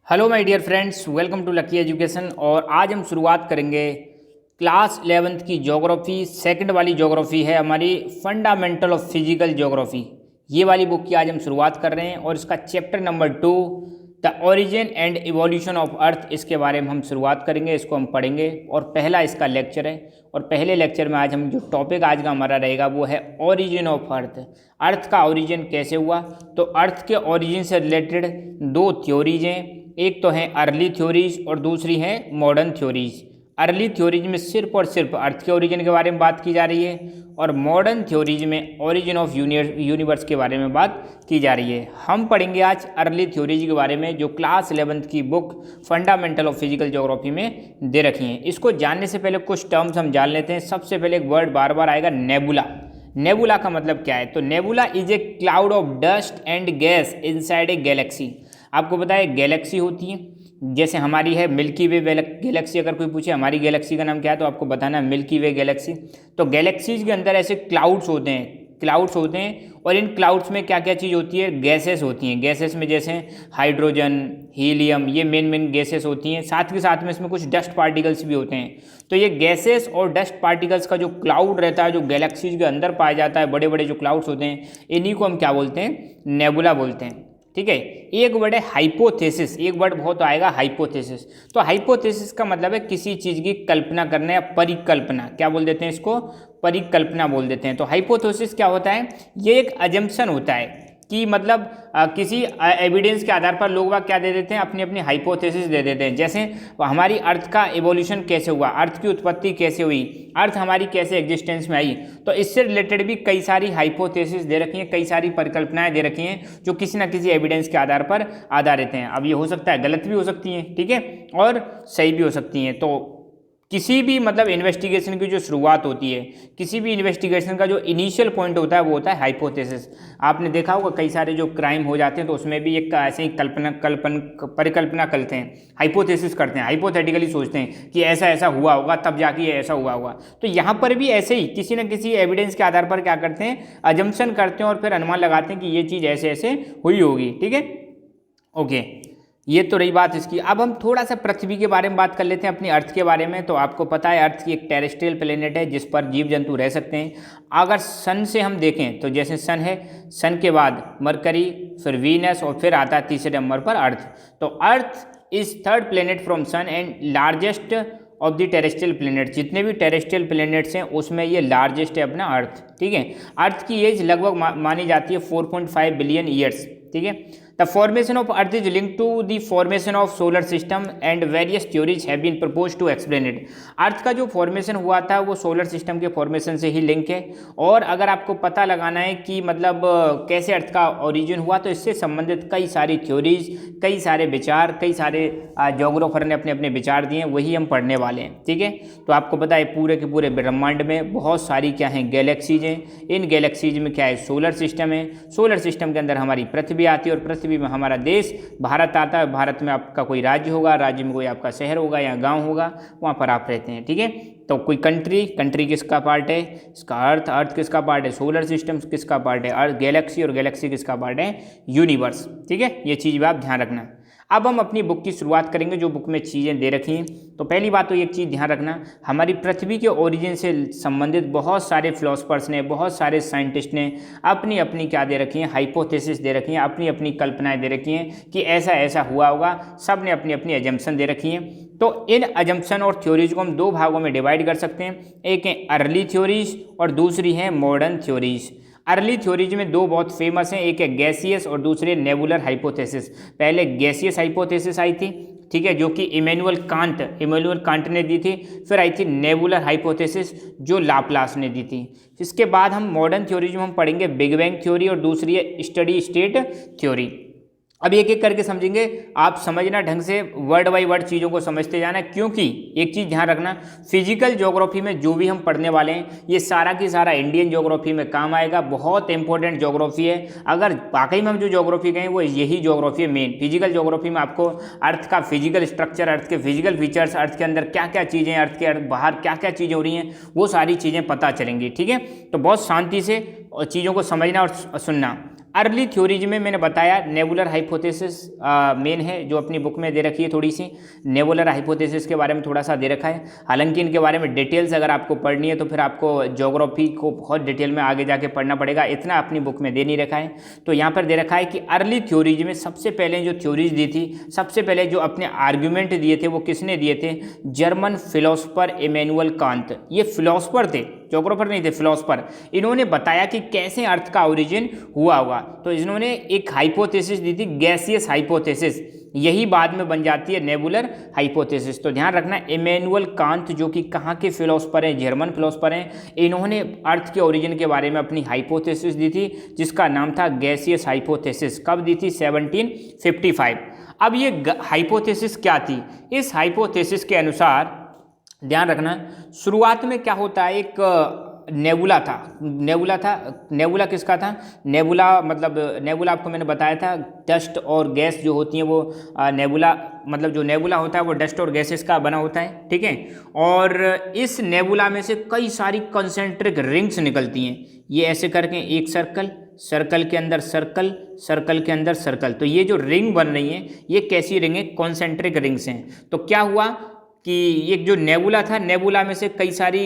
Hello my dear friends, welcome to Lucky Education. और आज हम शुरुआत करेंगे क्लास 11th की ज्योग्राफी। सेकंड वाली ज्योग्राफी है हमारी फंडामेंटल ऑफ फिजिकल ज्योग्राफी। ये वाली बुक की आज हम शुरुआत कर रहे हैं और इसका chapter number 2 the origin and evolution of earth, इसके बारे में हम शुरुआत करेंगे। इसको हम पढ़ेंगे और पहला इसका लेक्चर है। और पहले लेक्चर में आज हम जो टॉपिक आज का हमारा रहेगा वो है ओरिजिन ऑफ अर्थ। अर्थ का ओरिजिन कैसे हुआ। तो अर्थ के ओरिजिन से रिलेटेड दो थ्योरीज हैं, एक तो है अर्ली थ्योरीज और दूसरी है मॉडर्न थ्योरीज। अर्ली थ्योरीज में सिर्फ और सिर्फ अर्थ के ओरिजिन के बारे में बात की जा रही है और मॉडर्न थ्योरीज में ओरिजिन ऑफ यूनिवर्स के बारे में बात की जा रही है। हम पढ़ेंगे आज अर्ली थ्योरीज के बारे में जो क्लास 11th की book fundamental of physical geography में दे रखी हैं। इसको जानने से पहले कुछ टर्म्स हम जान लेते हैं। सबसे पहले एक वर्ड बार बार आएगा, नेबुला। नेबुला का मतलब क्या है। तो nebula is a cloud of dust and gas inside a Galaxy. आपको पता है गैलेक्सी होती है, जैसे हमारी है मिल्की वे गैलेक्सी। अगर कोई पूछे हमारी गैलेक्सी का नाम क्या है तो आपको बताना है मिल्की वे गैलेक्सी। तो गैलेक्सीज के अंदर ऐसे क्लाउड्स होते हैं और इन क्लाउड्स में क्या क्या चीज़ होती है, गैसेस होती हैं। गैसेस में जैसे हाइड्रोजन, हीलियम, ये मेन गैसेस होती हैं। साथ के साथ में इसमें कुछ डस्ट पार्टिकल्स भी होते हैं। तो ये गैसेस और डस्ट पार्टिकल्स का जो क्लाउड रहता है, जो गैलेक्सीज के अंदर पाया जाता है, बड़े बड़े जो क्लाउड्स होते हैं, इन्हीं को हम क्या बोलते हैं, नेबुला बोलते हैं। ठीक है। एक वर्ड है हाइपोथेसिस, एक वर्ड बहुत आएगा हाइपोथेसिस। तो हाइपोथेसिस का मतलब है किसी चीज़ की कल्पना करना या परिकल्पना। क्या बोल देते हैं इसको, परिकल्पना बोल देते हैं। तो हाइपोथेसिस क्या होता है, ये एक अजम्पशन होता है कि मतलब किसी एविडेंस के आधार पर लोग क्या दे देते हैं, अपनी अपनी हाइपोथेसिस दे देते हैं। जैसे हमारी अर्थ का एवोल्यूशन कैसे हुआ, अर्थ की उत्पत्ति कैसे हुई, अर्थ हमारी कैसे एग्जिस्टेंस में आई। तो इससे रिलेटेड भी कई सारी हाइपोथेसिस दे रखी हैं, कई सारी परिकल्पनाएं दे रखी हैं जो किसी न किसी एविडेंस के आधार पर आधारित हैं। अब ये हो सकता है गलत भी हो सकती हैं, ठीक है, और सही भी हो सकती हैं। तो किसी भी मतलब इन्वेस्टिगेशन की जो शुरुआत होती है, किसी भी इन्वेस्टिगेशन का जो इनिशियल पॉइंट होता है वो होता है हाइपोथेसिस। आपने देखा होगा कई सारे जो क्राइम हो जाते हैं तो उसमें भी एक ऐसे ही परिकल्पना करते हैं, हाइपोथेसिस करते हैं, हाइपोथेटिकली सोचते हैं कि ऐसा ऐसा हुआ होगा तब जाके ये ऐसा हुआ होगा। तो यहाँ पर भी ऐसे ही किसी न किसी एविडेंस के आधार पर क्या करते हैं, अजम्पशन करते हैं और फिर अनुमान लगाते हैं कि ये चीज़ ऐसे ऐसे हुई होगी। ठीक है, ओके, ये तो रही बात इसकी। अब हम थोड़ा सा पृथ्वी के बारे में बात कर लेते हैं, अपनी अर्थ के बारे में। तो आपको पता है अर्थ की एक टेरेस्ट्रियल प्लेनेट है जिस पर जीव जंतु रह सकते हैं। अगर सन से हम देखें तो जैसे सन है, सन के बाद मरकरी, फिर वीनस और फिर आता है तीसरे नंबर पर अर्थ। तो Earth is third planet from sun and largest of the terrestrial planet. जितने भी टेरेस्ट्रियल प्लेनेट्स हैं उसमें ये लार्जेस्ट है अपना अर्थ। ठीक है, अर्थ की एज लगभग मानी जाती है 4.5 बिलियन ईयर्स। ठीक है। The formation of Earth is linked to the formation of solar system and various theories have been proposed to explain it। अर्थ का जो फॉर्मेशन हुआ था वो सोलर सिस्टम के फॉर्मेशन से ही लिंक है। और अगर आपको पता लगाना है कि मतलब कैसे अर्थ का ओरिजिन हुआ तो इससे संबंधित कई सारी थ्योरीज, कई सारे विचार, कई सारे ज्योग्राफर ने अपने अपने विचार दिए हैं, वही हम पढ़ने वाले हैं। ठीक है। तो आपको पता है पूरे के पूरे ब्रह्मांड में बहुत सारी क्या हैं, गैलेक्सीज हैं। इन गैलेक्सीज में क्या है, सोलर सिस्टम है। सोलर सिस्टम के अंदर हमारी पृथ्वी आती है और पृथ्वी में हमारा देश भारत आता है। भारत में आपका कोई राज्य होगा, राज्य में कोई आपका शहर होगा या गांव होगा, वहां पर आप रहते हैं। ठीक है। तो कोई कंट्री किसका पार्ट है, इसका अर्थ किसका पार्ट है, सोलर सिस्टम किसका पार्ट है, अर्थ गैलेक्सी, और गैलेक्सी किसका पार्ट है, यूनिवर्स। ठीक है, ये चीज़ भी आप ध्यान रखना। अब हम अपनी बुक की शुरुआत करेंगे जो बुक में चीज़ें दे रखी हैं। तो पहली बात तो एक चीज़ ध्यान रखना, हमारी पृथ्वी के ओरिजिन से संबंधित बहुत सारे फिलोसफर्स ने, बहुत सारे साइंटिस्ट ने अपनी अपनी क्या दे रखी हैं, हाइपोथेसिस दे रखी हैं, अपनी अपनी कल्पनाएं दे रखी हैं कि ऐसा ऐसा हुआ होगा। सब ने अपनी अपनी एजम्पशन दे रखी हैं। तो इन एजम्पशन और थ्योरीज को हम दो भागों में डिवाइड कर सकते हैं, एक है अर्ली थ्योरीज और दूसरी है मॉडर्न थ्योरीज। अर्ली थ्योरीज में दो बहुत फेमस हैं, एक है गैसियस और दूसरे नेबुलर हाइपोथेसिस। पहले गैसियस हाइपोथेसिस आई थी, ठीक है, जो कि इमैनुअल कांट ने दी थी। फिर आई थी नेबुलर हाइपोथेसिस जो लाप्लास ने दी थी। इसके बाद हम मॉडर्न थ्योरीज में हम पढ़ेंगे बिग बैंग थ्योरी और दूसरी है स्टडी स्टेट थ्योरी। अब एक एक करके समझेंगे, आप समझना ढंग से, वर्ड बाय वर्ड चीज़ों को समझते जाना, क्योंकि एक चीज़ ध्यान रखना, फिजिकल ज्योग्राफी में जो भी हम पढ़ने वाले हैं ये सारा की सारा इंडियन ज्योग्राफी में काम आएगा। बहुत इंपॉर्टेंट ज्योग्राफी है। अगर वाकई में हम जो ज्योग्राफी कहें वो यही ज्योग्राफी है मेन। फिजिकल ज्योग्राफी में आपको अर्थ का फिजिकल स्ट्रक्चर, अर्थ के फिजिकल फीचर्स, अर्थ के अंदर क्या क्या चीज़ें, अर्थ के बाहर क्या क्या चीज़ें हो रही हैं, वो सारी चीज़ें पता चलेंगी। ठीक है, तो बहुत शांति से चीज़ों को समझना और सुनना। अर्ली थ्योरीज में मैंने बताया नेबुलर हाइपोथेसिस मेन है, जो अपनी बुक में दे रखी है थोड़ी सी। नेबुलर हाइपोथेसिस के बारे में थोड़ा सा दे रखा है, हालांकि इनके बारे में डिटेल्स अगर आपको पढ़नी है तो फिर आपको ज्योग्राफी को बहुत डिटेल में आगे जाके पढ़ना पड़ेगा, इतना अपनी बुक में दे नहीं रखा है। तो यहाँ पर दे रखा है कि अर्ली थ्योरीज में सबसे पहले जो थ्योरीज दी थी, सबसे पहले जो अपने आर्ग्यूमेंट दिए थे वो किसने दिए थे? German philosopher Immanuel Kant. ये फिलोसफर थे, ज्योग्राफर नहीं थे, फिलोसफर। इन्होंने बताया कि कैसे अर्थ का ओरिजिन हुआ होगा। तो इन्होंने एक हाइपोथेसिस दी थी, गैसियस हाइपोथेसिस, यही बाद में बन जाती है नेबुलर हाइपोथेसिस। तो ध्यान रखना, इमैनुअल कांत जो कि कहाँ के फिलोसफर हैं? जर्मन फिलोसफर हैं। इन्होंने अर्थ के ओरिजिन के बारे में अपनी हाइपोथेसिस दी थी, जिसका नाम था गैसियस हाइपोथेसिस। कब दी थी? 1755। अब ये हाइपोथेसिस क्या थी? इस हाइपोथेसिस के अनुसार ध्यान रखना, शुरुआत में क्या होता है, एक नेबुला था। नेबुला किसका था? नेबुला मतलब नेबुला आपको मैंने बताया था, डस्ट और गैस जो होती हैं वो नेबुला, मतलब जो नेबुला होता है वो डस्ट और गैसेस का बना होता है, ठीक है। और इस नेबुला में से कई सारी कंसेंट्रिक रिंग्स निकलती हैं, ये ऐसे करके एक सर्कल, सर्कल के अंदर सर्कल, सर्कल के अंदर सर्कल। तो ये जो रिंग बन रही है ये कैसी रिंग है? कॉन्सेंट्रिक रिंग्स हैं। तो क्या हुआ कि एक जो नेबुला था, नेबुला में से कई सारी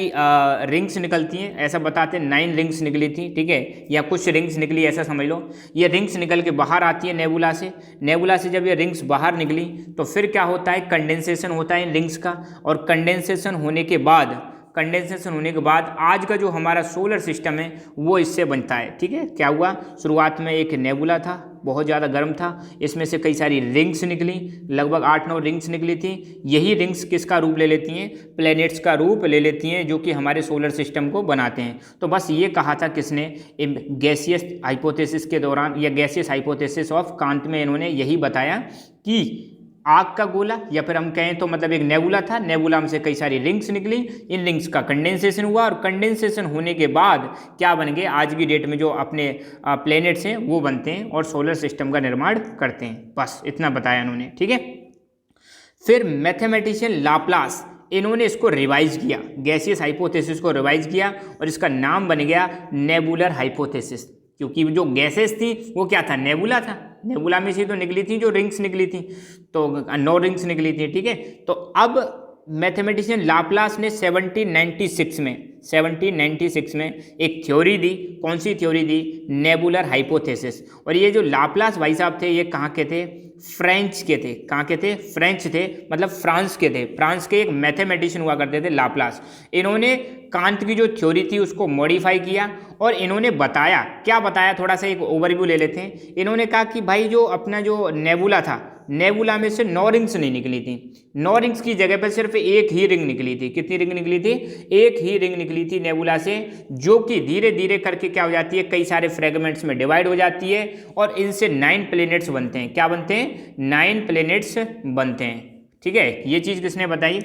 रिंग्स निकलती हैं, ऐसा बताते हैं 9 रिंग्स निकली थी, ठीक है, या कुछ रिंग्स निकली ऐसा समझ लो। ये रिंग्स निकल के बाहर आती है नेबुला से। नेबुला से जब ये रिंग्स बाहर निकली तो फिर क्या होता है? कंडेंसेशन होता है इन रिंग्स का, और कंडेंसेशन होने के बाद आज का जो हमारा सोलर सिस्टम है वो इससे बनता है, ठीक है। क्या हुआ? शुरुआत में एक नेबुला था, बहुत ज़्यादा गर्म था, इसमें से कई सारी रिंग्स निकली, लगभग 8-9 रिंग्स निकली थी। यही रिंग्स किसका रूप ले लेती हैं? प्लैनेट्स का रूप ले लेती हैं, जो कि हमारे सोलर सिस्टम को बनाते हैं। तो बस ये कहा था किसने? गैसियस हाइपोथेसिस के दौरान, या गैसियस हाइपोथेसिस ऑफ कांत में इन्होंने यही बताया कि आग का गोला, या फिर हम कहें तो मतलब एक नेबुला था, नेबुला में से कई सारी रिंग्स निकली, इन रिंग्स का कंडेंसेशन हुआ, और कंडेंसेशन होने के बाद क्या बन गए? आज की डेट में जो अपने प्लैनेट्स हैं वो बनते हैं और सोलर सिस्टम का निर्माण करते हैं। बस इतना बताया इन्होंने, ठीक है। फिर मैथमेटिशियन लाप्लास, इन्होंने इसको रिवाइज किया, गैसियस हाइपोथेसिस को रिवाइज किया, और इसका नाम बन गया नेबुलर हाइपोथेसिस। क्योंकि जो गैसेस थी वो क्या था? नेबुला था, नेबुला में से तो निकली थी जो रिंग्स निकली थी, तो 9 रिंग्स निकली थी, ठीक है। तो अब मैथमेटिशियन लाप्लास ने 1796 में एक थ्योरी दी। कौन सी थ्योरी दी? Nebular hypothesis. और ये जो लाप्लास भाई साहब थे, ये कहाँ के थे? फ्रेंच के थे। कहाँ के थे? फ्रेंच थे, मतलब फ्रांस के थे। फ्रांस के एक मैथमेटिशियन हुआ करते थे लाप्लास। इन्होंने कांत की जो थ्योरी थी उसको मॉडिफाई किया, और इन्होंने बताया, क्या बताया, थोड़ा सा एक ओवरव्यू ले लेते हैं। इन्होंने कहा कि भाई जो अपना जो नेबुला था, नेबुला में से 9 रिंग्स नहीं निकली थी, 9 रिंग्स की जगह पर सिर्फ एक ही रिंग निकली थी। कितनी रिंग निकली थी? एक ही रिंग निकली थी नेबुला से, जो कि धीरे धीरे करके क्या हो जाती है? कई सारे फ्रेगमेंट्स में डिवाइड हो जाती है, और इनसे 9 प्लैनेट्स बनते हैं। क्या बनते हैं? 9 प्लैनेट्स बनते हैं, ठीक है। ये चीज़ किसने बताई?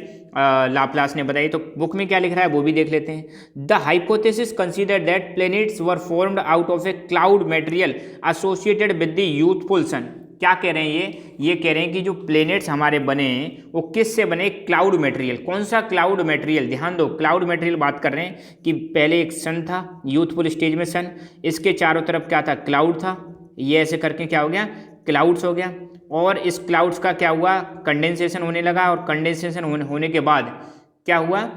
लाप्लास ने बताई। तो बुक में क्या लिख रहा है वो भी देख लेते हैं। The hypothesis consider that planets were formed out of a cloud material associated with the youthful sun. क्या कह रहे हैं ये कह रहे हैं कि जो प्लैनेट्स हमारे बने वो किस से बने? Cloud material. कौन सा क्लाउड मटेरियल? ध्यान दो, क्लाउड मटेरियल बात कर रहे हैं कि पहले एक सन था, यूथफुल स्टेज में सन, इसके चारों तरफ क्या था? क्लाउड था। ये ऐसे करके क्या हो गया? क्लाउड्स हो गया। और इस क्लाउड्स का क्या हुआ? कंडेंसेशन होने लगा, और कंडेंसेशन होने के बाद क्या हुआ?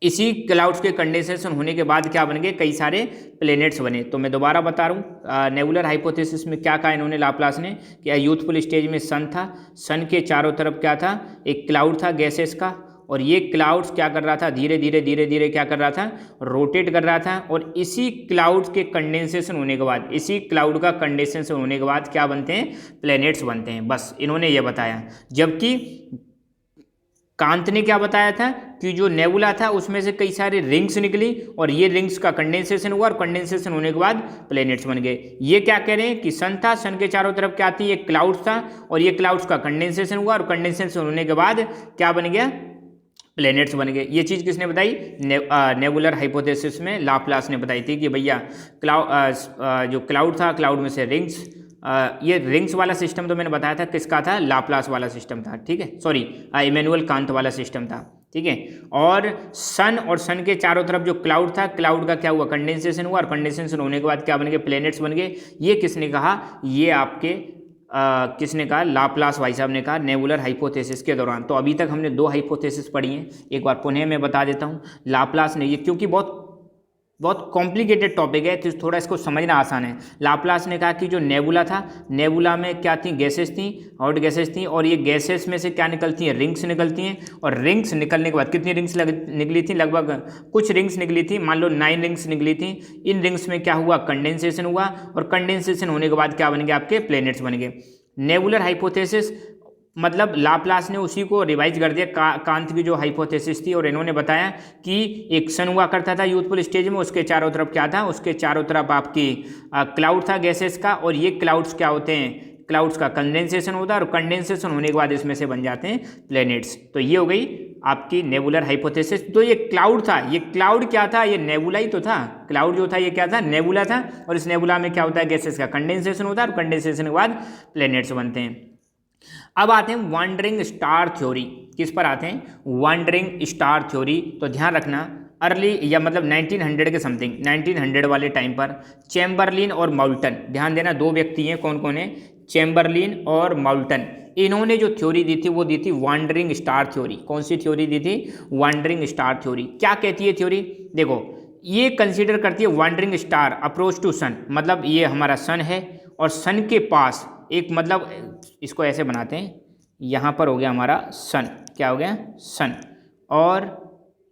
इसी क्लाउड्स के कंडेंसेशन होने के बाद क्या बन गए? कई सारे प्लैनेट्स बने। तो मैं दोबारा बता रहा हूँ, नेबुलर हाइपोथेसिस में क्या कहा इन्होंने लाप्लास ने? कि यूथफुल स्टेज में सन था, सन के चारों तरफ क्या था? एक क्लाउड था गैसेस का, और ये क्लाउड्स क्या कर रहा था? धीरे धीरे क्या कर रहा था? रोटेट कर रहा था। और इसी क्लाउड्स के कंडेंसेशन होने के बाद, इसी क्लाउड का कंडेंसेशन होने के बाद क्या बनते हैं? प्लैनेट्स बनते हैं। बस इन्होंने ये बताया। जबकि कांत ने क्या बताया था? कि जो नेबुला था उसमें से कई सारे रिंग्स निकली, और ये रिंग्स का कंडेंसेशन हुआ, और कंडेंसेशन होने के बाद प्लैनेट्स बन गए। ये क्या कह रहे हैं? कि सन था, सन के चारों तरफ क्या थी? एक क्लाउड था, और ये क्लाउड्स का कंडेंसेशन हुआ, और कंडेंसेशन होने के बाद क्या बन गया? प्लैनेट्स बन गए। ये चीज़ किसने बताई? नेबुलर हाइपोथेसिस में लाप्लास ने बताई थी कि भैया जो क्लाउड था, क्लाउड में से रिंग्स ये रिंग्स वाला सिस्टम तो मैंने बताया था किसका था, लाप्लास वाला सिस्टम था, ठीक है, सॉरी इमैनुअल कांत वाला सिस्टम था, ठीक है। और सन के चारों तरफ जो क्लाउड था, क्लाउड का क्या हुआ, कंडेंसेशन हुआ, और कंडेंसेशन होने के बाद क्या बन गए, प्लैनेट्स बन गए। ये किसने कहा, ये आपके किसने कहा, लाप्लास भाई साहब ने कहा नेबुलर हाइपोथेसिस के दौरान। तो अभी तक हमने 2 हाइपोथेसिस पढ़ी हैं, एक बार पुनः मैं बता देता हूँ। लाप्लास ने, ये क्योंकि बहुत कॉम्प्लिकेटेड टॉपिक है तो थोड़ा इसको समझना आसान है। लाप्लास ने कहा कि जो नेबुला था, नेबुला में क्या थी, गैसेस थी, हॉट गैसेस थी, और ये गैसेस में से क्या निकलती हैं, रिंग्स निकलती हैं। और रिंग्स निकलने के बाद कितनी रिंग्स निकली थी, लगभग कुछ रिंग्स निकली थी, मान लो 9 रिंग्स निकली थी। इन रिंग्स में क्या हुआ, कंडेंसेशन हुआ, और कंडेंसेशन होने के बाद क्या बन गया, आपके प्लैनेट्स बन गए। नेबुलर हाइपोथेसिस मतलब लाप्लास ने उसी को रिवाइज कर दिया, कांत की जो हाइपोथेसिस थी, और इन्होंने बताया कि एक सन हुआ करता था यूथफुल स्टेज में, उसके चारों तरफ क्या था, उसके चारों तरफ आपकी क्लाउड था गैसेस का, और ये क्लाउड्स क्या होते हैं, क्लाउड्स का कंडेंसेशन होता है, और कंडेंसेशन होने के बाद इसमें से बन जाते हैं प्लैनेट्स। तो ये हो गई आपकी नेबुलर हाइपोथेसिस। तो ये क्लाउड था, ये क्लाउड क्या था, ये नेबुला ही तो था। क्लाउड जो था ये क्या था, नेबुला था, और इस नेबुला में क्या होता है, गैसेस का कंडेंसेशन होता है, और कंडेंसेशन के बाद प्लैनेट्स बनते हैं। अब आते हैं वॉन्डरिंग स्टार थ्योरी। किस पर आते हैं, वॉन्डरिंग स्टार थ्योरी। तो ध्यान रखना, अर्ली या मतलब 1900 के समथिंग, 1900 वाले टाइम पर चैम्बरलिन और माउल्टन, ध्यान देना 2 व्यक्ति हैं, कौन कौन है, चैम्बरलिन और माउल्टन। इन्होंने जो थ्योरी दी थी वो दी थी वॉन्डरिंग स्टार थ्योरी। कौन सी थ्योरी दी थी, वॉन्डरिंग स्टार थ्योरी। क्या कहती है थ्योरी, देखो ये कंसीडर करती है वॉन्डरिंग स्टार अप्रोच टू सन, मतलब ये हमारा सन है, और सन के पास एक, मतलब इसको ऐसे बनाते हैं, यहाँ पर हो गया हमारा सन, क्या हो गया, सन, और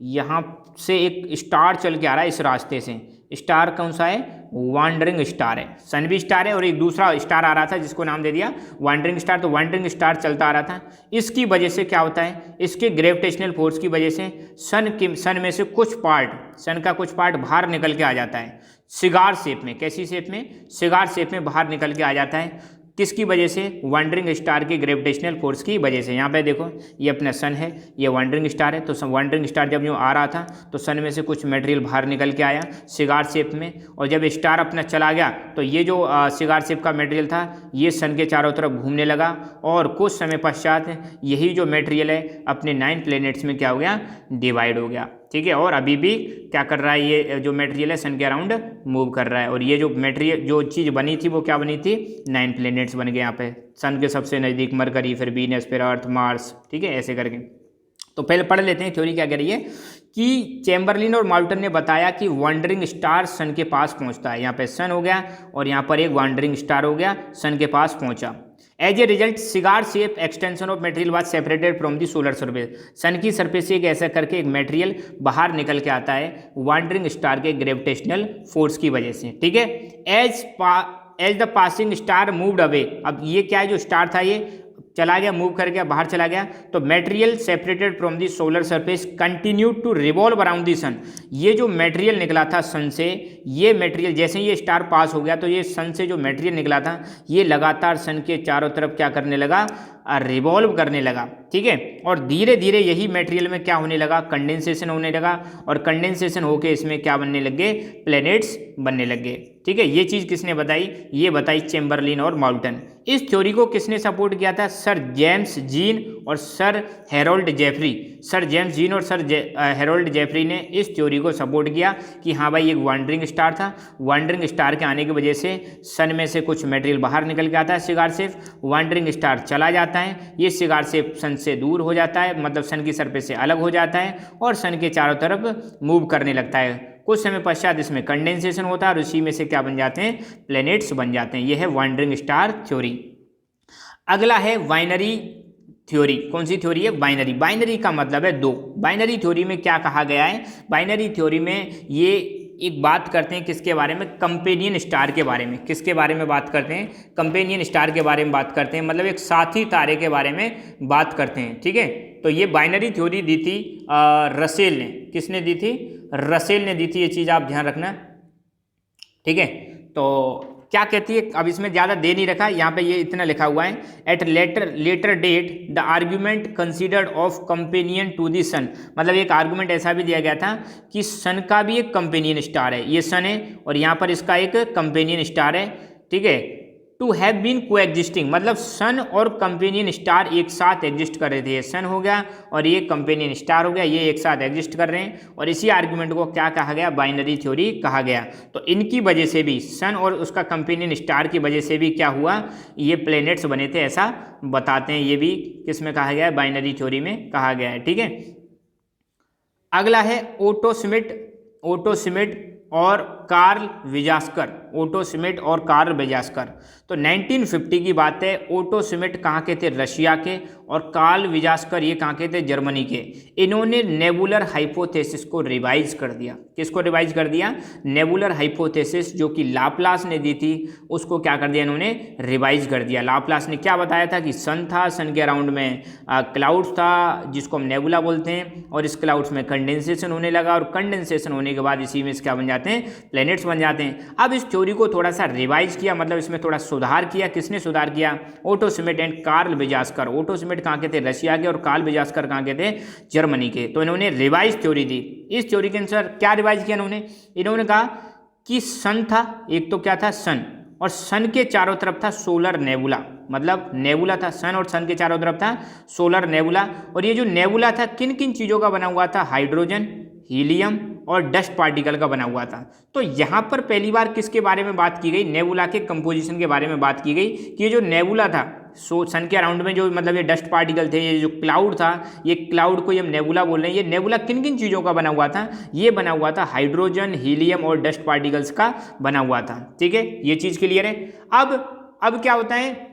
यहाँ से एक स्टार चल के आ रहा है इस रास्ते से। स्टार कौन सा है, वॉन्डरिंग स्टार है, सन भी स्टार है, और एक दूसरा स्टार आ रहा था जिसको नाम दे दिया वॉन्डरिंग स्टार। तो वॉन्डरिंग स्टार चलता आ रहा था, इसकी वजह से क्या होता है, इसके ग्रेविटेशनल फोर्स की वजह से सन में से कुछ पार्ट, सन का कुछ पार्ट बाहर निकल के आ जाता है सिगार शेप में। कैसी शेप में, सिगार शेप में बाहर निकल के आ जाता है, किसकी वजह से, वॉन्डरिंग स्टार के ग्रेविटेशनल फोर्स की वजह से। यहाँ पे देखो ये अपना सन है, ये वॉन्डरिंग स्टार है, तो वॉन्डरिंग स्टार जब यूँ आ रहा था तो सन में से कुछ मटेरियल बाहर निकल के आया सिगार शेप में, और जब स्टार अपना चला गया तो ये जो सिगार शेप का मटेरियल था ये सन के चारों तरफ घूमने लगा, और कुछ समय पश्चात यही जो मटेरियल है अपने 9 प्लैनेट्स में क्या हो गया, डिवाइड हो गया, ठीक है। और अभी भी क्या कर रहा है, ये जो मटेरियल है सन के अराउंड मूव कर रहा है, और ये जो मटेरियल जो चीज़ बनी थी वो क्या बनी थी, 9 प्लैनेट्स बन गए यहाँ पे, सन के सबसे नज़दीक मरकरी, फिर वीनस, फिर अर्थ, मार्स, ठीक है, ऐसे करके। तो पहले पढ़ लेते हैं थ्योरी क्या कह रही है, कि चैम्बरलिन और माउल्टन ने बताया कि वॉन्डरिंग स्टार सन के पास पहुँचता है। यहाँ पे सन हो गया, और यहाँ पर एक वॉन्डरिंग स्टार हो गया, सन के पास पहुँचा। As a result cigar shape extension of material was separated from the solar surface. Sun की सरफेस से एक ऐसा करके एक मटेरियल बाहर निकल के आता है वॉन्डरिंग स्टार के ग्रेविटेशनल फोर्स की वजह से, ठीक है। As the passing star moved away, अब ये क्या है, जो स्टार था ये चला गया, मूव कर गया, बाहर चला गया, तो material separated from the solar surface continue to revolve around the sun. ये जो मटेरियल निकला था सन से, ये मटेरियल जैसे ही ये स्टार पास हो गया तो ये सन से जो मटेरियल निकला था ये लगातार सन के चारों तरफ क्या करने लगा, रिवॉल्व करने लगा, ठीक है। और धीरे धीरे यही मटेरियल में क्या होने लगा, कंडेंसेशन होने लगा, और कंडेंसेशन होके इसमें क्या बनने लग गए, प्लैनेट्स बनने लग गए, ठीक है। ये चीज़ किसने बताई, ये बताई चैम्बरलिन और माउल्टन। इस थ्योरी को किसने सपोर्ट किया था, सर जेम्स जीन और sir Harold Jeffreys. Sir James Jeans और सर हेरोल्ड जेफरी ने इस थ्योरी को सपोर्ट किया कि हाँ भाई एक वॉन्डरिंग स्टार था, वॉन्डरिंग स्टार के आने की वजह से सन में से कुछ मटेरियल बाहर निकल के आता है सिगार शेप, वॉन्डरिंग स्टार चला जाता है, ये सिगार शेप सन से दूर हो जाता है, मतलब सन की सरफेस से अलग हो जाता है, और सन के चारों तरफ मूव करने लगता है। कुछ समय पश्चात इसमें कंडेंसेशन होता है, और उसी में से क्या बन जाते हैं, प्लैनेट्स बन जाते हैं। यह है वॉन्डरिंग स्टार थ्योरी। अगला है बाइनरी थ्योरी। कौन सी थ्योरी है, बाइनरी। बाइनरी का मतलब है 2। बाइनरी थ्योरी में क्या कहा गया है, बाइनरी थ्योरी में ये एक बात करते हैं किसके बारे में, कंपेनियन स्टार के बारे में। किसके बारे में बात करते हैं, कंपेनियन स्टार के बारे में बात करते हैं, मतलब एक साथी तारे के बारे में बात करते हैं, ठीक है। तो ये बाइनरी थ्योरी दी थी रसेल ने। किसने दी थी, रसेल ने दी थी, ये चीज़ आप ध्यान रखना, ठीक है। तो क्या कहती है, अब इसमें ज़्यादा दे नहीं रखा, यहाँ पे ये इतना लिखा हुआ है, at later date the argument considered of companion to the sun. मतलब एक आर्गूमेंट ऐसा भी दिया गया था कि सन का भी एक कंपेनियन स्टार है, ये सन है, और यहाँ पर इसका एक कंपेनियन स्टार है, ठीक है। टू हैव बीन को एग्जिस्टिंग, मतलब सन और कंपेनियन स्टार एक साथ एग्जिस्ट कर रहे थे। ये सन हो गया और ये कंपेनियन स्टार हो गया, ये एक साथ एग्जिस्ट कर रहे हैं और इसी आर्गुमेंट को क्या कहा गया, बाइनरी थ्योरी कहा गया। तो इनकी वजह से भी, सन और उसका कंपेनियन स्टार की वजह से भी क्या हुआ, ये प्लैनेट्स बने थे, ऐसा बताते हैं। ये भी किस में कहा गया है, बाइनरी थ्योरी में कहा गया है। ठीक है, अगला है ओटो स्मिथ और कार्ल विजास्कर। ओटो स्मिथ और कार्ल विजास्कर, तो 1950 की बात है। ओटो स्मिथ कहाँ के थे, रशिया के, और कार्ल विजास्कर ये कहाँ के थे, जर्मनी के। इन्होंने नेबुलर हाइपोथेसिस को रिवाइज कर दिया। किसको रिवाइज कर दिया, नेबुलर हाइपोथेसिस जो कि लाप्लास ने दी थी, उसको क्या कर दिया इन्होंने, रिवाइज कर दिया। लाप्लास ने क्या बताया था कि सन था, सन के अराउंड में क्लाउड्स था जिसको हम नेबुला बोलते हैं, और इस क्लाउड्स में कंडेंसेशन होने लगा, और कंडेंसेशन होने के बाद इसी में क्या बन जाते हैं, प्लैनेट्स बन जाते हैं। अब इस थ्योरी को थोड़ा सा रिवाइज किया, मतलब इसमें थोड़ा सुधार किया। किसने सुधार किया, Otto Schmidt and Carl Weizsacker. Otto Schmidt कहाँ के थे, रशिया के, और कार्ल विजास्कर कहाँ के थे, जर्मनी के। तो इन्होंने रिवाइज थ्योरी दी। इस थ्योरी के अनुसार क्या रिवाइज किया इन्होंने कहा कि सन था, एक तो क्या था सन, और सन के चारों तरफ था सोलर नेबुला, मतलब नेबुला था, सन और सन के चारों तरफ था सोलर नेबुला। और ये जो नेबुला था किन किन चीज़ों का बना हुआ था, हाइड्रोजन, हीलियम और डस्ट पार्टिकल का बना हुआ था। तो यहाँ पर पहली बार किसके बारे में बात की गई, नेबुला के कंपोजिशन के बारे में बात की गई कि ये जो नेबुला था, सन के अराउंड में जो मतलब ये डस्ट पार्टिकल थे, ये जो क्लाउड था, ये क्लाउड को ये हम नेबुला बोल रहे हैं। ये नेबुला किन किन चीज़ों का बना हुआ था, ये बना हुआ था हाइड्रोजन, हीलियम और डस्ट पार्टिकल्स का बना हुआ था। ठीक है, ये चीज़ क्लियर है। अब क्या होता है,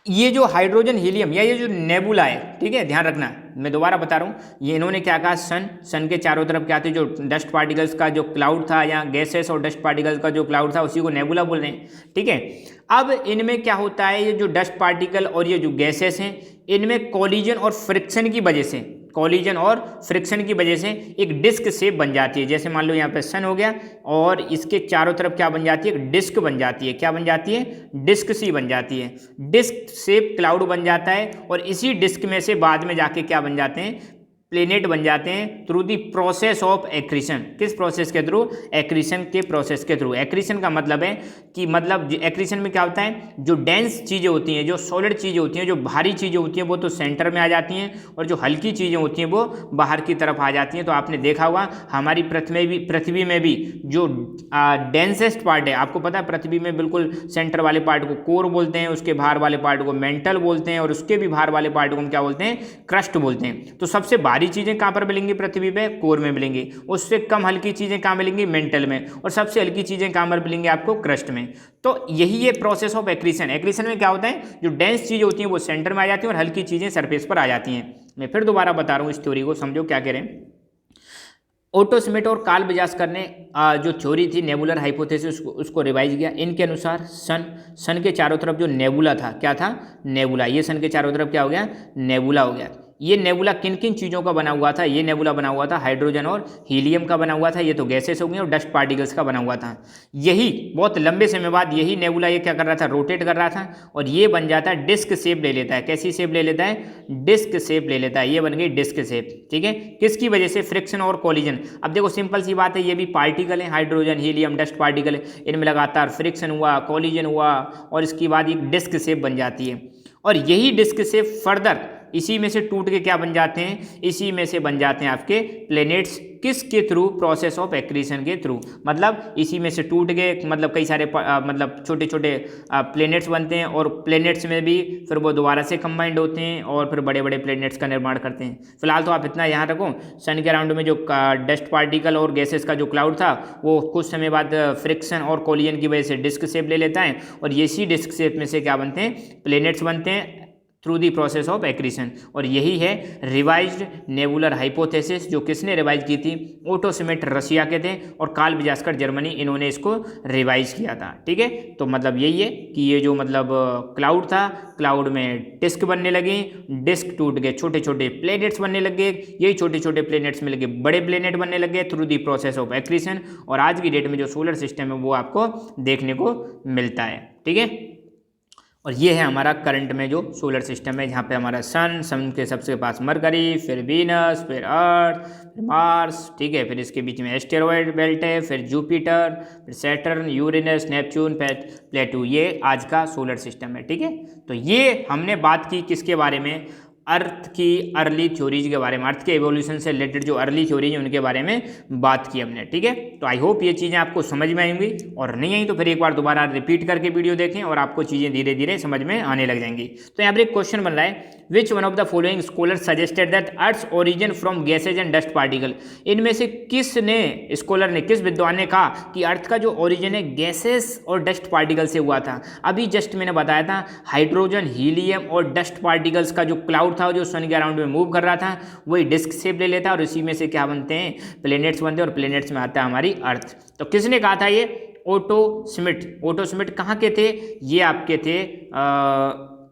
ये जो हाइड्रोजन, हीलियम या ये जो नेबुला है, ठीक है, ध्यान रखना, मैं दोबारा बता रहा हूँ, ये इन्होंने क्या कहा, सन के चारों तरफ क्या थे, जो डस्ट पार्टिकल्स का जो क्लाउड था, या गैसेस और डस्ट पार्टिकल्स का जो क्लाउड था, उसी को नेबुला बोल रहे हैं। ठीक है, अब इनमें क्या होता है, ये जो डस्ट पार्टिकल और ये जो गैसेस हैं, इनमें कोलिजन और फ्रिक्शन की वजह से, कोलिजन और फ्रिक्शन की वजह से एक डिस्क शेप बन जाती है। जैसे मान लो यहाँ पे सन हो गया और इसके चारों तरफ क्या बन जाती है, एक डिस्क बन जाती है। क्या बन जाती है, डिस्क सी बन जाती है। डिस्क शेप क्लाउड बन जाता है और इसी डिस्क में से बाद में जाके क्या बन जाते हैं, प्लेनेट बन जाते हैं through the process of accretion. किस प्रोसेस के थ्रू, एक्रीशन के प्रोसेस के थ्रू। एक्रीशन का मतलब है कि मतलब एक्रीशन में क्या होता है, जो डेंस चीज़ें होती हैं, जो सॉलिड चीज़ें होती हैं, जो भारी चीज़ें होती हैं, वो तो सेंटर में आ जाती हैं, और जो हल्की चीज़ें होती हैं वो बाहर की तरफ आ जाती हैं। तो आपने देखा होगा हमारी पृथ्वी में भी जो डेंसेस्ट पार्ट है, आपको पता है पृथ्वी में बिल्कुल सेंटर वाले पार्ट को कोर बोलते हैं, उसके बाहर वाले पार्ट को मेंटल बोलते हैं, और उसके भी बाहर वाले पार्ट को हम क्या बोलते हैं, क्रस्ट बोलते हैं। तो सबसे भारी चीजें कहां पर मिलेंगी पृथ्वी पे, कोर में मिलेंगी। उससे कम हल्की चीजें कहां मिलेंगी, मेंटल में, और सबसे हल्की चीजें कहां पर मिलेंगी आपको, क्रस्ट में। तो यही है प्रोसेस ऑफ एक्रीशन। एक्रीशन में क्या होता है, जो डेंस चीजें होती हैं वो सेंटर में आ जाती हैं और हल्की चीजें सरफेस पर आ जाती हैं। मैं फिर दोबारा बता रहा हूं इस थ्योरी को, समझो क्या कह रहे हैं। ओटो स्मिथ और कार्ल विजास्कर ने जो थ्योरी थी नेबुलर हाइपोथेसिस उसको रिवाइज किया। इनके अनुसार सन के चारों तरफ जो नेबुला था, क्या था, नेबुला। ये सन के चारों तरफ क्या हो गया, नेबुला हो गया। ये नेबुला किन किन चीज़ों का बना हुआ था, ये नेबुला बना हुआ था हाइड्रोजन और हीलियम का बना हुआ था, ये तो गैसेस हो गई, और डस्ट पार्टिकल्स का बना हुआ था। यही बहुत लंबे समय बाद यही नेबुला ये क्या कर रहा था, रोटेट कर रहा था, और ये बन जाता है, डिस्क शेप ले लेता है। कैसी शेप ले लेता है, डिस्क शेप ले लेता है। ये बन गई डिस्क शेप। ठीक है, किसकी वजह से, फ्रिक्शन और कोलिजन। अब देखो सिंपल सी बात है, ये भी पार्टिकल है, हाइड्रोजन, हीलियम, डस्ट पार्टिकल, इनमें लगातार फ्रिक्शन हुआ, कोलिजन हुआ, और इसके बाद एक डिस्क शेप बन जाती है। और यही डिस्क शेप फर्दर इसी में से टूट के क्या बन जाते हैं, इसी में से बन जाते हैं आपके प्लैनेट्स। किसके थ्रू, प्रोसेस ऑफ एक्रीशन के थ्रू। मतलब इसी में से टूट गए, मतलब कई सारे मतलब छोटे छोटे प्लैनेट्स बनते हैं, और प्लैनेट्स में भी फिर वो दोबारा से कंबाइंड होते हैं और फिर बड़े बड़े प्लैनेट्स का निर्माण करते हैं। फिलहाल तो आप इतना यहाँ रखो, सन के अराउंड में जो डस्ट पार्टिकल और गैसेस का जो क्लाउड था वो कुछ समय बाद फ्रिक्शन और कोलिजन की वजह से डिस्क शेप ले लेता है, और इसी डिस्क शेप में से क्या बनते हैं, प्लैनेट्स बनते हैं through the process of accretion. और यही है रिवाइज्ड नेबुलर हाइपोथेसिस, जो किसने रिवाइज की थी, ओटो स्मिथ रशिया के थे और कार्ल विजास्कर जर्मनी, इन्होंने इसको रिवाइज किया था। ठीक है, तो मतलब यही है कि ये जो मतलब क्लाउड था, क्लाउड में डिस्क बनने लगे, डिस्क टूट गए, छोटे छोटे प्लैनेट्स बनने लगे, यही छोटे छोटे प्लैनेट्स मिल के बड़े प्लैनेट बनने लगे through the process of accretion. और आज की डेट में जो सोलर सिस्टम है वो आपको देखने को मिलता है। ठीक है, और ये है हमारा करंट में जो सोलर सिस्टम है, जहाँ पे हमारा सन के सबसे पास मरकरी, फिर वीनस, फिर अर्थ, फिर मार्स, ठीक है, फिर इसके बीच में एस्टेरॉयड बेल्ट है, फिर जुपिटर, फिर सैटर्न, यूरेनस, नेपच्यून, प्लेटू। ये आज का सोलर सिस्टम है, ठीक है। तो ये हमने बात की किसके बारे में, अर्थ की अर्ली थ्योरीज के बारे में, अर्थ के एवोल्यूशन से रिलेटेड जो अर्ली थ्योरीज है उनके बारे में बात की हमने, ठीक है। तो आई होप ये चीज़ें आपको समझ में आएंगी, और नहीं आई तो फिर एक बार दोबारा रिपीट करके वीडियो देखें और आपको चीज़ें धीरे धीरे समझ में आने लग जाएंगी। तो यहाँ पर एक क्वेश्चन बन रहा है, which one of the following scholar suggested that Earth's origin from gases and dust particle. इनमें से किसने, स्कॉलर ने, किस विद्वान ने कहा कि अर्थ का जो ओरिजिन है गैसेस और डस्ट पार्टिकल से हुआ था। अभी जस्ट मैंने बताया था हाइड्रोजन, हीलियम और डस्ट पार्टिकल्स का जो क्लाउड था जो सन के अराउंड में मूव कर रहा था, वही डिस्क शेप ले लेता है और इसी में से क्या बनते हैं, प्लेनेट्स बनते हैं, और प्लेनेट्स में आता है हमारी अर्थ। तो किसने कहा था ये, ओटो स्मिथ। ओटो स्मिथ कहाँ के थे, ये आपके थे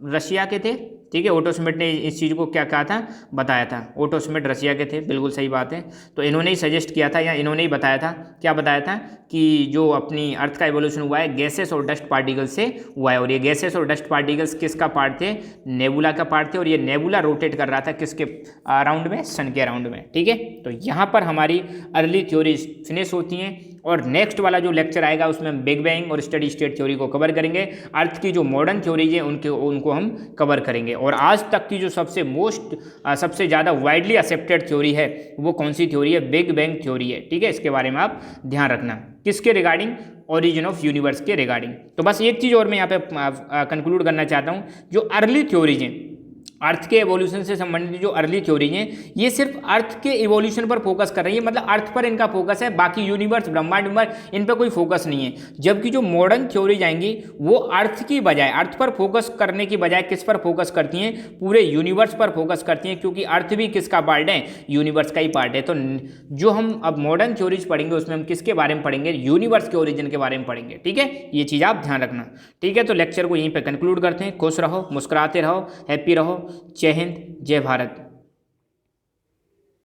रशिया के थे, ठीक है। ओटो स्मिथ ने इस चीज़ को क्या कहा था, बताया था। ओटो स्मिथ रशिया के थे, बिल्कुल सही बात है। तो इन्होंने ही सजेस्ट किया था, या इन्होंने ही बताया था, क्या बताया था कि जो अपनी अर्थ का एवोल्यूशन हुआ है गैसेस और डस्ट पार्टिकल से हुआ है, और ये गैसेस और डस्ट पार्टिकल्स किसका पार्ट थे, नेबुला का पार्ट थे, और ये नेबुला रोटेट कर रहा था किसके अराउंड में, सन के अराउंड में, ठीक है। तो यहाँ पर हमारी अर्ली थ्योरीज फिनिश होती हैं, और नेक्स्ट वाला जो लेक्चर आएगा उसमें हम बिग बैंग और स्टडी स्टेट थ्योरी को कवर करेंगे। अर्थ की जो मॉडर्न थ्योरीज है उनको हम कवर करेंगे। और आज तक की जो सबसे ज़्यादा वाइडली एक्सेप्टेड थ्योरी है वो कौन सी थ्योरी है, बिग बैंग थ्योरी है, ठीक है। इसके बारे में आप ध्यान रखना, किसके रिगार्डिंग, ओरिजिन ऑफ यूनिवर्स के रिगार्डिंग। तो बस एक चीज़ और मैं यहाँ पे कंक्लूड करना चाहता हूँ, जो अर्ली थ्योरीज हैं अर्थ के एवोल्यूशन से संबंधित, जो अर्ली थ्योरी हैं ये सिर्फ अर्थ के एवोल्यूशन पर फोकस कर रही है, मतलब अर्थ पर इनका फोकस है, बाकी यूनिवर्स, ब्रह्मांड इन पर कोई फोकस नहीं है। जबकि जो मॉडर्न थ्योरीज आएंगी वो अर्थ की बजाय, अर्थ पर फोकस करने की बजाय किस पर फोकस करती हैं, पूरे यूनिवर्स पर फोकस करती हैं, क्योंकि अर्थ भी किसका पार्ट है, यूनिवर्स का ही पार्ट है। तो जो हम अब मॉडर्न थ्योरीज पढ़ेंगे उसमें हम किसके बारे में पढ़ेंगे, यूनिवर्स के ओरिजिन के बारे में पढ़ेंगे, ठीक है। ये चीज़ आप ध्यान रखना, ठीक है। तो लेक्चर को यहीं पर कंक्लूड करते हैं। खुश रहो, मुस्कुराते रहो, हैप्पी रहो। जय हिंद, जय भारत।